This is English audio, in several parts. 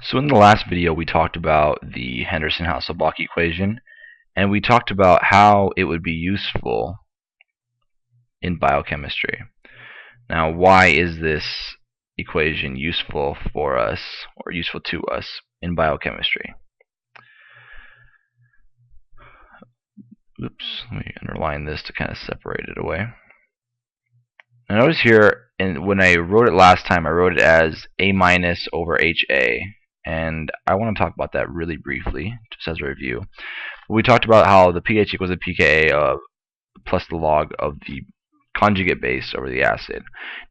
So in the last video we talked about the Henderson Hasselbalch equation, and we talked about how it would be useful in biochemistry. Now, why is this equation useful for us, or useful to us, in biochemistry? Oops, let me underline this to kind of separate it away. Now notice here, and when I wrote it last time, I wrote it as A minus over HA, and I want to talk about that really briefly, just as a review. We talked about how the pH equals the pKa plus the log of the conjugate base over the acid.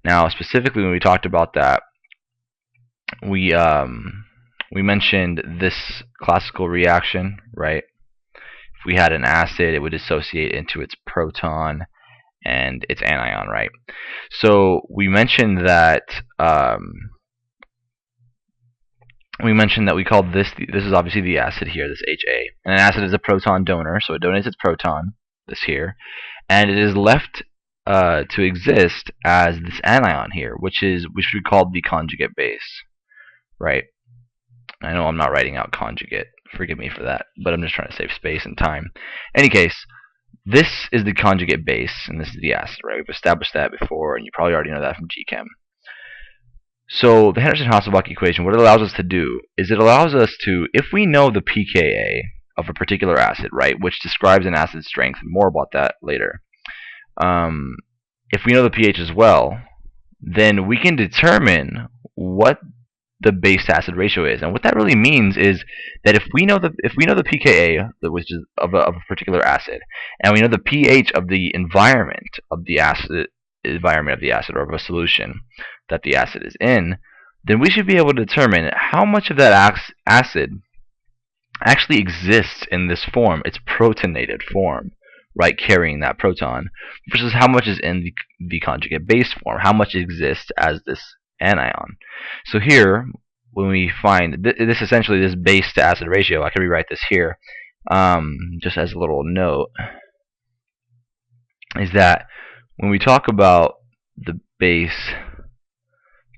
Now, specifically, when we talked about that, we mentioned this classical reaction, right? If we had an acid, it would dissociate into its proton and its anion, right? So we mentioned that we called this is obviously the acid here, this HA, and an acid is a proton donor, so it donates its proton, this here, and it is left to exist as this anion here, which we call the conjugate base, right? I know I'm not writing out conjugate, forgive me for that, but I'm just trying to save space and time. In any case, this is the conjugate base, and this is the acid, right? We've established that before, and you probably already know that from GChem. So the Henderson Hasselbalch equation, what it allows us to do is it allows us to, if we know the pKa of a particular acid, right, which describes an acid's strength, more about that later, if we know the pH as well, then we can determine what the base to acid ratio is. And what that really means is that if we know the pKa, which is of a particular acid, and we know the pH of the environment of the acid, or of a solution that the acid is in, then we should be able to determine how much of that acid actually exists in this form, its protonated form, right, carrying that proton, versus how much is in the conjugate base form, how much exists as this anion. So here, when we find this, essentially this base to acid ratio, I can rewrite this here, just as a little note, is that when we talk about the base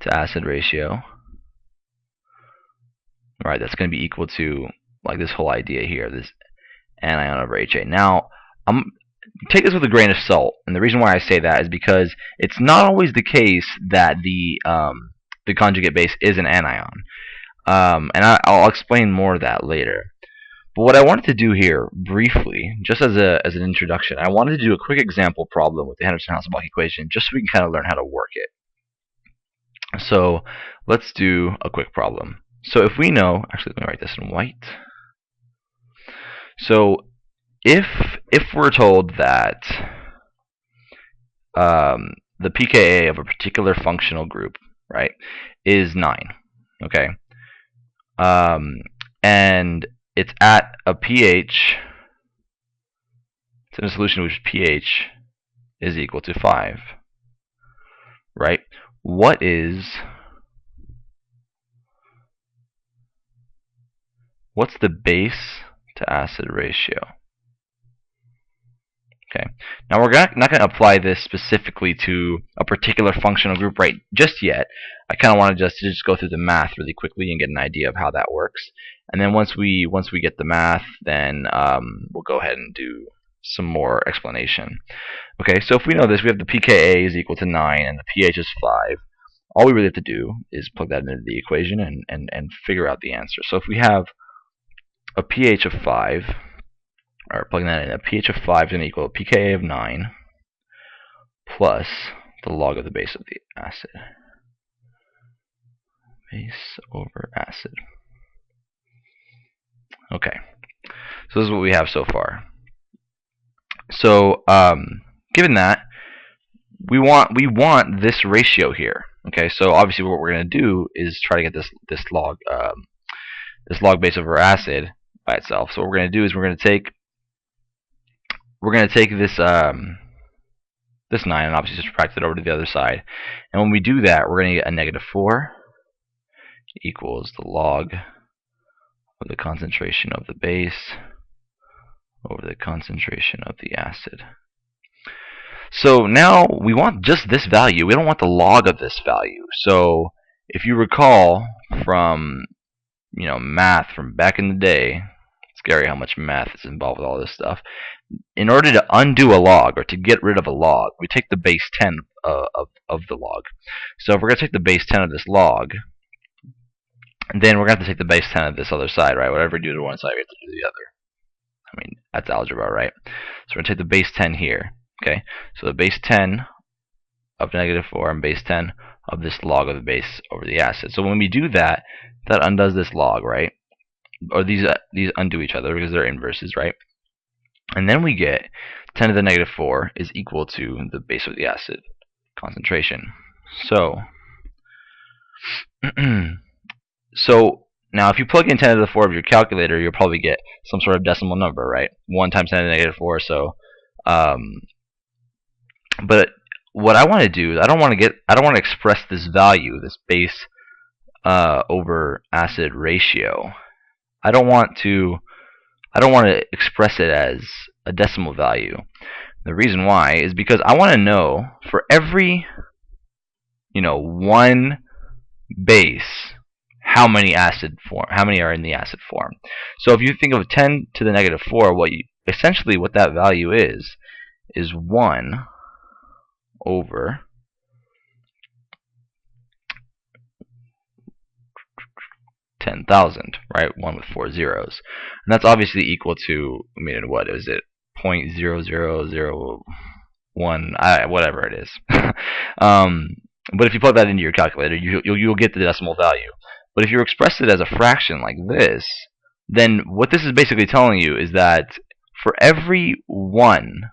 to acid ratio, right, that's going to be equal to, like, this whole idea here, this anion over HA. Now, take this with a grain of salt, and the reason why I say that is because it's not always the case that the conjugate base is an anion, and I'll explain more of that later. But what I wanted to do here, briefly, just as an introduction, I wanted to do a quick example problem with the Henderson Hasselbalch equation, just so we can kind of learn how to work it. So let's do a quick problem. So if we know, actually, let me write this in white. So if we're told that the pKa of a particular functional group, right, is 9, okay, and it's at a pH, it's in a solution which pH is equal to 5, right? What's the base to acid ratio? Okay. Now we're not going to apply this specifically to a particular functional group right just yet. I kind of want to just go through the math really quickly and get an idea of how that works. And then once we get the math, then we'll go ahead and do some more explanation. Okay, so if we know this, we have the pKa is equal to 9 and the pH is 5. All we really have to do is plug that into the equation and figure out the answer. So if we have a pH of 5, or plugging that in, a pH of 5 is going to equal a pKa of 9 plus the log of the base of the acid. Base over acid. Okay, so this is what we have so far. So given that, we want this ratio here. Okay, so obviously what we're going to do is try to get this log base over acid by itself. So what we're going to do is we're going to take this this 9 and obviously subtract it over to the other side. And when we do that, we're going to get a -4 equals the log of the concentration of the base over the concentration of the acid. So now we want just this value. We don't want the log of this value. So if you recall from math from back in the day. It's scary how much math is involved with all this stuff. In order to undo a log, or to get rid of a log, we take the base 10 of the log. So if we're going to take the base 10 of this log, then we're going to have to take the base 10 of this other side, right? Whatever you do to one side, we have to do the other. I mean, that's algebra, right? So we're going to take the base 10 here. Okay, so the base 10 of -4 and base 10 of this log of the base over the acid. So when we do that, that undoes this log, right? Or these undo each other because they're inverses, right? And then we get 10 to the -4 is equal to the base of the acid concentration. So, so now if you plug in 10 to the 4 of your calculator, you'll probably get some sort of decimal number, right? 1 times 10 to the -4. So, but what I want to do is I don't want to express this value, this base over acid ratio. I don't want to express it as a decimal value. The reason why is because I want to know for every one base how many are in the acid form. So if you think of 10 to the -4, essentially what that value is 1 over 10,000, right? 1 with 4 zeros, and that's obviously equal to, what is it? 0.0001, whatever it is. But if you plug that into your calculator, you'll get the decimal value. But if you express it as a fraction like this, then what this is basically telling you is that for every one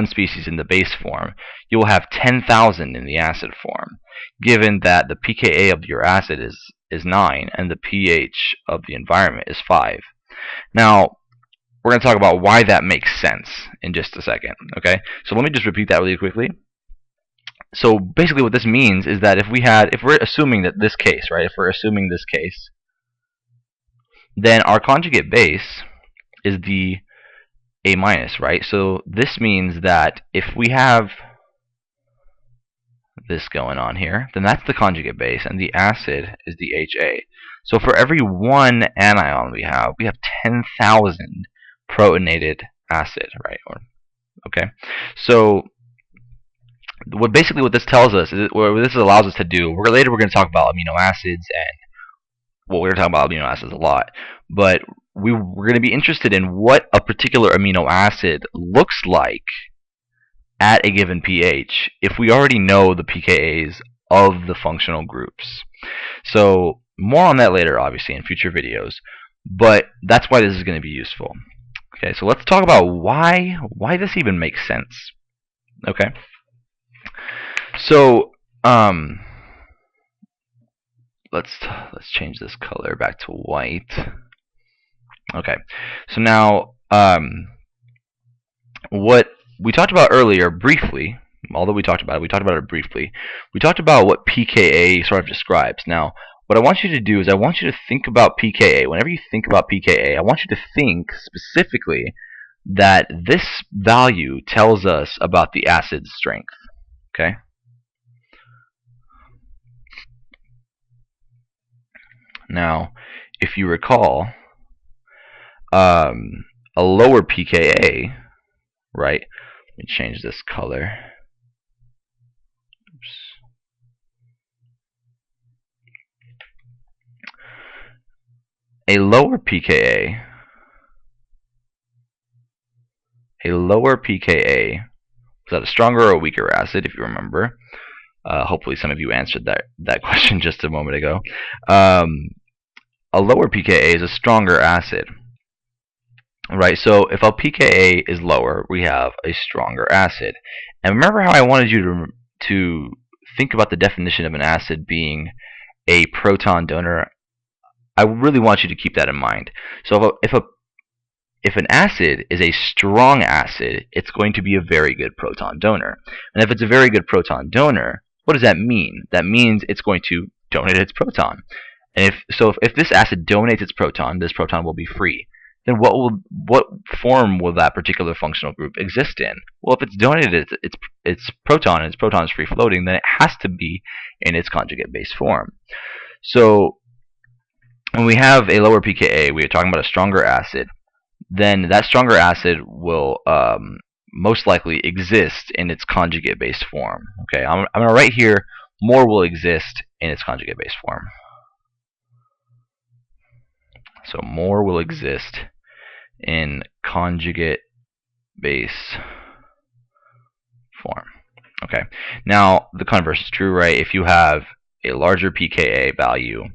species in the base form, you will have 10,000 in the acid form, given that the pKa of your acid is 9 and the pH of the environment is 5. Now, we're going to talk about why that makes sense in just a second. Okay, so let me just repeat that really quickly. So basically, what this means is that if we're assuming that this case, right? If we're assuming this case, then our conjugate base is the A-, right? So this means that if we have this going on here, then that's the conjugate base, and the acid is the HA. So for every one anion we have 10,000 protonated acid, right? Okay. So what this tells us is, what this allows us to do, later we're going to talk about amino acids, and we're going to talk about amino acids a lot, but we're going to be interested in what a particular amino acid looks like at a given pH if we already know the pKa's of the functional groups. So more on that later, obviously, in future videos, but that's why this is going to be useful. Okay, so let's talk about why this even makes sense. Okay, so let's change this color back to white. Okay, so now what we talked about earlier briefly, although we talked about it briefly, we talked about what pKa sort of describes. Now, what I want you to do is I want you to think about pKa. Whenever you think about pKa, I want you to think specifically that this value tells us about the acid's strength. Okay? Now, if you recall, a lower pKa, right? Let me change this color. Oops. A lower pKa was that a stronger or a weaker acid, if you remember. Hopefully some of you answered that question just a moment ago. A lower pKa is a stronger acid. Right, so if our pKa is lower, we have a stronger acid. And remember how I wanted you to think about the definition of an acid being a proton donor? I really want you to keep that in mind. So if an acid is a strong acid, it's going to be a very good proton donor. And if it's a very good proton donor, what does that mean? That means it's going to donate its proton. And if this acid donates its proton, this proton will be free. Then what form will that particular functional group exist in? Well, if it's donated its proton and its proton is free floating, then it has to be in its conjugate base form. So when we have a lower pKa, we are talking about a stronger acid, then that stronger acid will most likely exist in its conjugate-based form. Okay, I'm going to write here, more will exist in its conjugate-based form. So more will exist in conjugate-base form. Okay, now the converse is true, right? If you have a larger pKa value,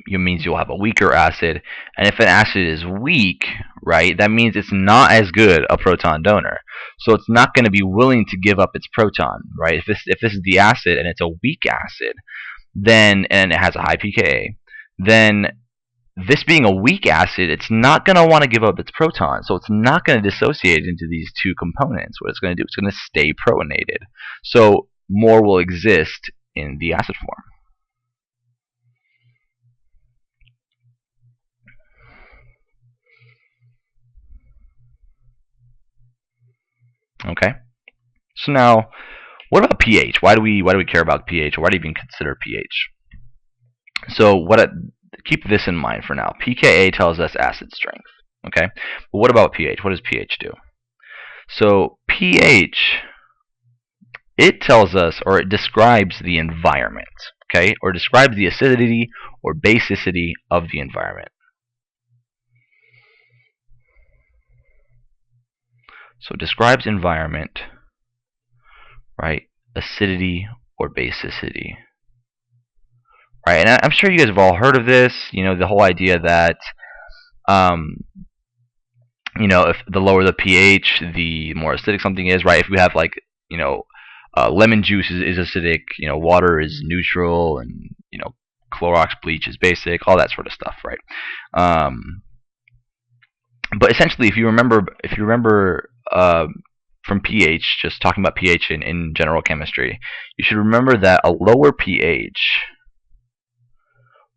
it means you'll have a weaker acid, and if an acid is weak, right, that means it's not as good a proton donor. So it's not going to be willing to give up its proton, right? If this is the acid and it's a weak acid, then and it has a high pKa, then this being a weak acid, it's not going to want to give up its proton, so it's not going to dissociate into these two components. What it's going to do, it's going to stay protonated. So more will exist in the acid form. Okay. So now, what about pH? Why do we care about pH? Or why do you even consider pH? So keep this in mind for now. pKa tells us acid strength. Okay. But what about pH? What does pH do? So pH, it tells us, or it describes the environment. Okay, or describes the acidity or basicity of the environment. So it describes environment, right? Acidity or basicity. Right, and I'm sure you guys have all heard of this. You know, the whole idea that, you know, if the lower the pH, the more acidic something is. Right, if we have, like, you know, lemon juice is acidic, you know, water is neutral, and, you know, Clorox bleach is basic, all that sort of stuff, right? But essentially, if you remember from pH, just talking about pH in general chemistry, you should remember that a lower pH,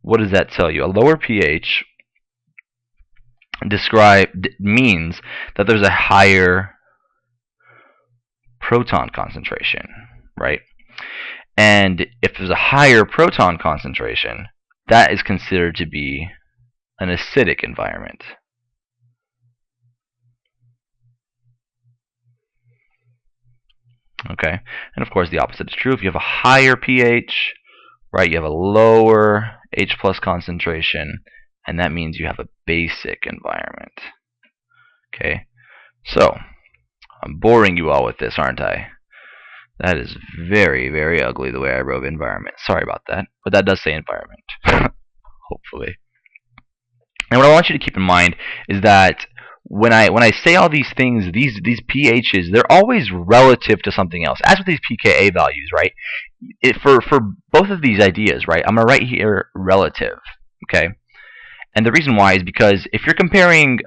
what does that tell you? A lower pH means that there's a higher proton concentration, right? And if there's a higher proton concentration, that is considered to be an acidic environment. Okay, and of course the opposite is true. If you have a higher pH, right, you have a lower H+ concentration, and that means you have a basic environment. Okay, so I'm boring you all with this, aren't I? That is very, very ugly the way I wrote environment. Sorry about that, but that does say environment. Hopefully. And what I want you to keep in mind is that when I say all these things, these pHs, they're always relative to something else. As with these pKa values, right? For both of these ideas, right? I'm gonna write here relative, okay? And the reason why is because if you're comparing,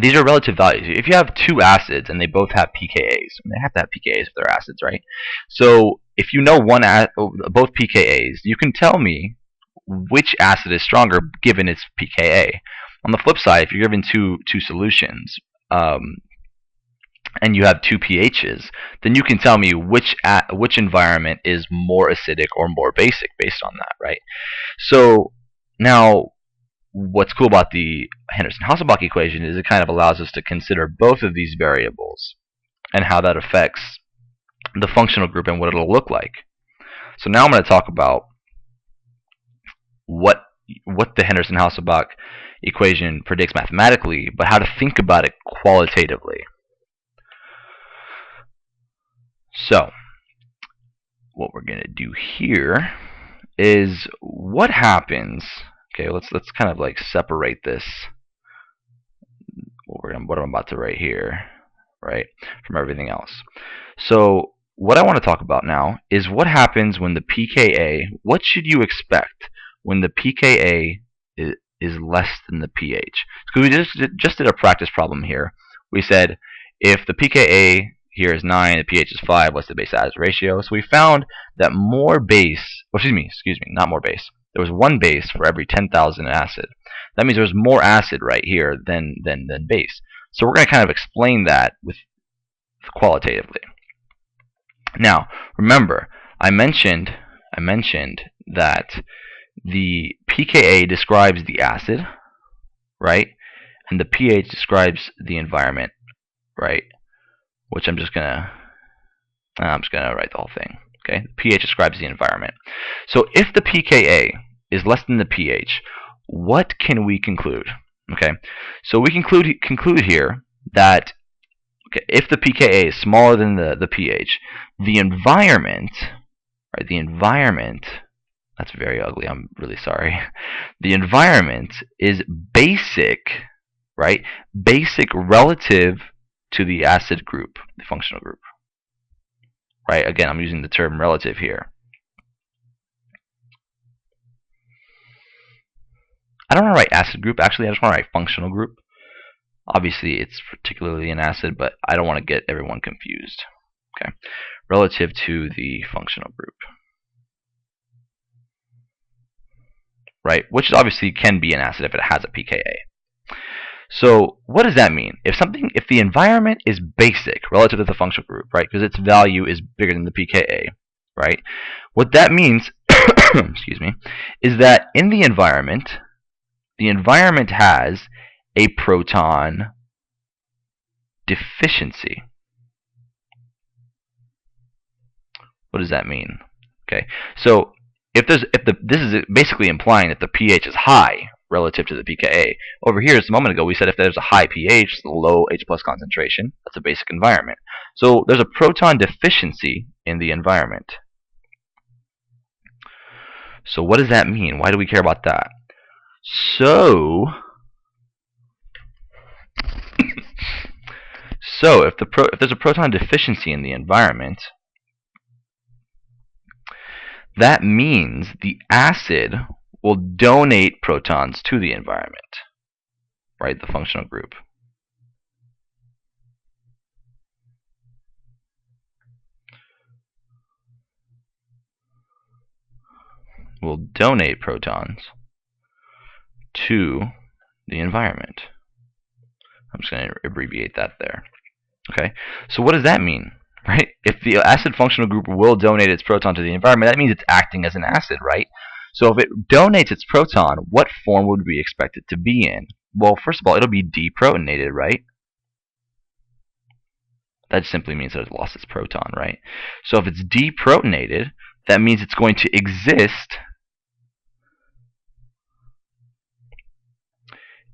these are relative values. If you have two acids and they both have pKa's, and they have to have pKa's if they're acids, right? So if you know both pKa's, you can tell me which acid is stronger given its pKa. On the flip side, if you're given two solutions, and you have two pHs, then you can tell me which environment is more acidic or more basic based on that, right? So now, what's cool about the Henderson Hasselbalch equation is it kind of allows us to consider both of these variables and how that affects the functional group and what it'll look like. So now I'm going to talk about what the Henderson Hasselbalch equation predicts mathematically, but how to think about it qualitatively. So what we're going to do here is what happens. Okay, let's kind of like separate this, what I'm about to write here, right, from everything else. So what I want to talk about now is what happens when the pKa, what should you expect when the pKa is less than the pH? Because we just did a practice problem here. We said if the pKa here is 9, the pH is 5, what's the base-acid ratio? So we found that more base, well, excuse me, not more base. There was one base for every 10,000 acid. That means there's more acid right here than base. So we're going to kind of explain that qualitatively. Now, remember, I mentioned that the pKa describes the acid, right? And the pH describes the environment, right? Which I'm just gonna write the whole thing. Okay, the pH describes the environment. So if the pKa is less than the pH, what can we conclude? Okay, so we conclude here that if the pKa is smaller than the pH, the environment, right? The environment, that's very ugly. I'm really sorry. The environment is basic, right? Basic relative to the acid group, the functional group. Right? Again, I'm using the term relative here. I don't want to write acid group. Actually, I just want to write functional group. Obviously, it's particularly an acid, but I don't want to get everyone confused. Okay, relative to the functional group, right? Which obviously can be an acid if it has a pKa. So what does that mean? If the environment is basic relative to the functional group, right? Because its value is bigger than the pKa, right? What that means, excuse me, is that in the environment has a proton deficiency. What does that mean? Okay, so this is basically implying that the pH is high relative to the pKa. Over here, just a moment ago, we said if there's a high pH, low H+ concentration, that's a basic environment. So there's a proton deficiency in the environment. So what does that mean? Why do we care about that? So if there's a proton deficiency in the environment, that means the acid will donate protons to the environment, right? The functional group. Will donate protons to the environment. I'm just going to abbreviate that there. Okay, so what does that mean? Right? If the acid functional group will donate its proton to the environment, that means it's acting as an acid, right? So if it donates its proton, what form would we expect it to be in? Well, first of all, it'll be deprotonated, right? That simply means that it lost its proton, right? So if it's deprotonated, that means it's going to exist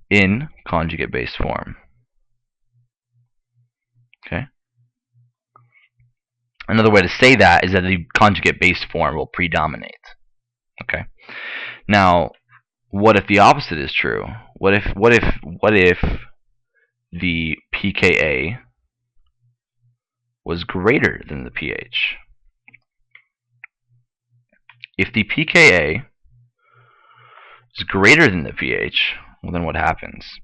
in conjugate base form. Okay? Another way to say that is that the conjugate base form will predominate. Okay. Now, what if the opposite is true? What if the pKa was greater than the pH? If the pKa is greater than the pH, well, then what happens?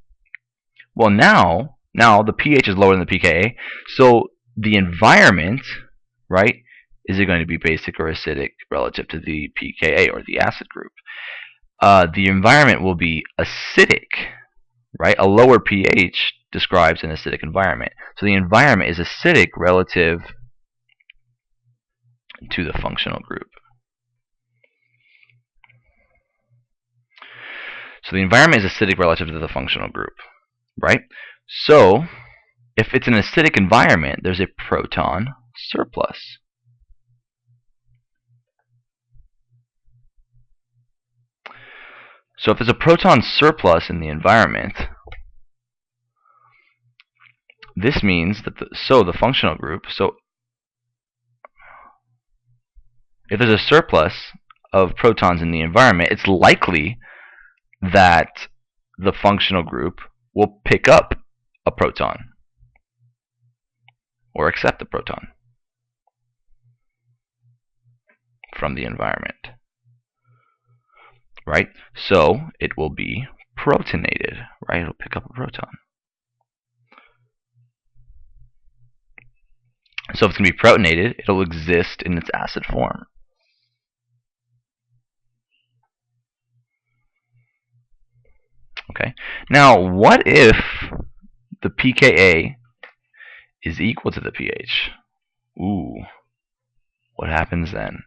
Well, now the pH is lower than the pKa, so the environment, right, is it going to be basic or acidic relative to the pKa or the acid group? The environment will be acidic, right? A lower pH describes an acidic environment. So the environment is acidic relative to the functional group. So the environment is acidic relative to the functional group, right? So if it's an acidic environment, there's a proton surplus. So if there's a proton surplus in the environment, this means that the functional group, so if there's a surplus of protons in the environment, it's likely that the functional group will pick up a proton or accept a proton from the environment, right? So it will be protonated, right? It'll pick up a proton. So if it's going to be protonated, it'll exist in its acid form. Okay. Now, what if the pKa is equal to the pH? Ooh, what happens then?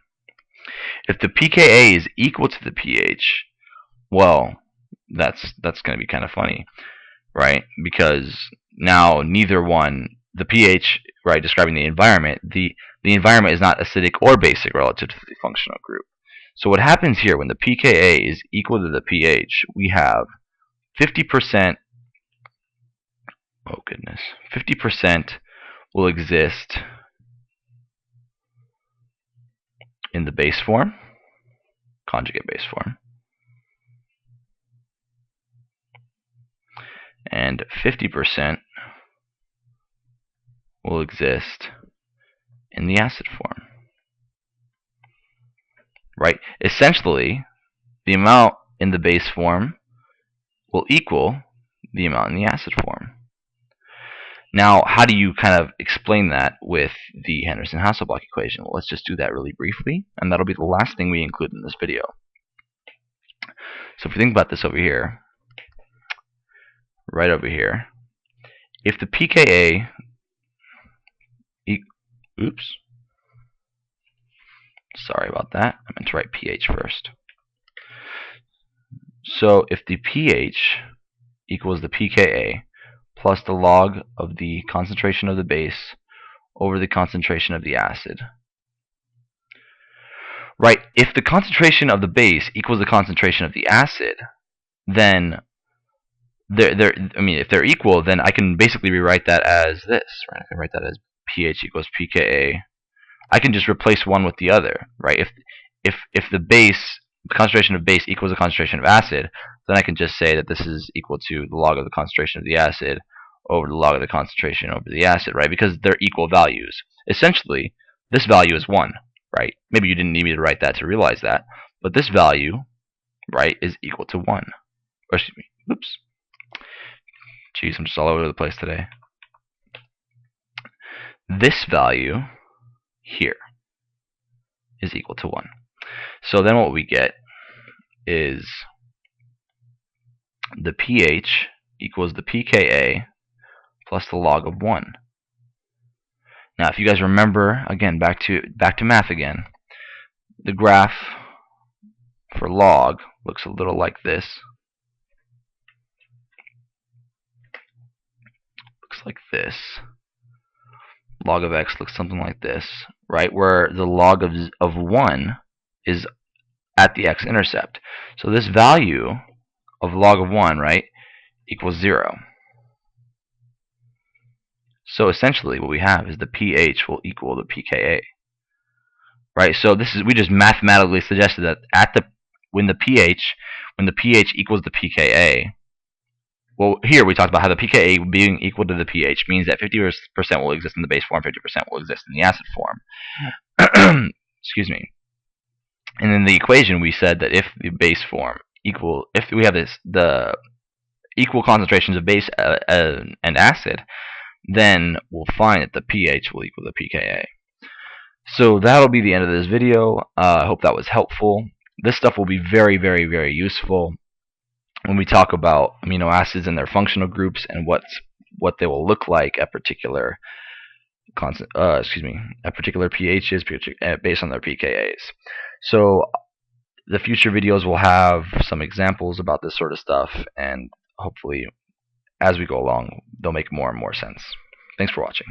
If the pKa is equal to the pH, well, that's going to be kind of funny, right? Because now neither one, the pH, right, describing the environment, the environment is not acidic or basic relative to the functional group. So what happens here when the pKa is equal to the pH, we have 50%, oh goodness, 50% will exist in the base form, conjugate base form, and 50% will exist in the acid form. Right? Essentially, the amount in the base form will equal the amount in the acid form. Now, how do you kind of explain that with the Henderson Hasselbalch equation? Well, let's just do that really briefly, and that'll be the last thing we include in this video. So if we think about this over here, right over here, if the pKa, oops, sorry about that, I meant to write pH first. So if the pH equals the pKa plus the log of the concentration of the base over the concentration of the acid. Right, if the concentration of the base equals the concentration of the acid, then if they're equal, then I can basically rewrite that as this. Right, I can write that as pH equals pKa. I can just replace one with the other. Right, if the base, the concentration of base equals the concentration of acid, then I can just say that this is equal to the log of the concentration of the acid over the log of the concentration over the acid, right? Because they're equal values. Essentially, this value is 1, right? Maybe you didn't need me to write that to realize that, but this value, right, is equal to 1. Or excuse me, oops. Jeez, I'm just all over the place today. This value here is equal to 1. So then what we get is the pH equals the pKa plus the log of 1. Now, if you guys remember, again, back to math again, the graph for log looks a little like this. Looks like this. Log of x looks something like this, right? Where the log of 1 is at the x-intercept. So this value of log of 1, right, equals 0. So essentially what we have is the pH will equal the pKa. Right? So this is, we just mathematically suggested that when the pH equals the pKa, well, here we talked about how the pKa being equal to the pH means that 50% will exist in the base form, 50% will exist in the acid form. Excuse me. And in the equation we said that if the base form if we have the equal concentrations of base and acid, then we'll find that the pH will equal the pKa. So that'll be the end of this video. I hope that was helpful. This stuff will be very, very, very useful when we talk about amino acids and their functional groups and what they will look like at particular pHs based on their pKa's. So the future videos will have some examples about this sort of stuff, and hopefully as we go along they'll make more and more sense. Thanks for watching.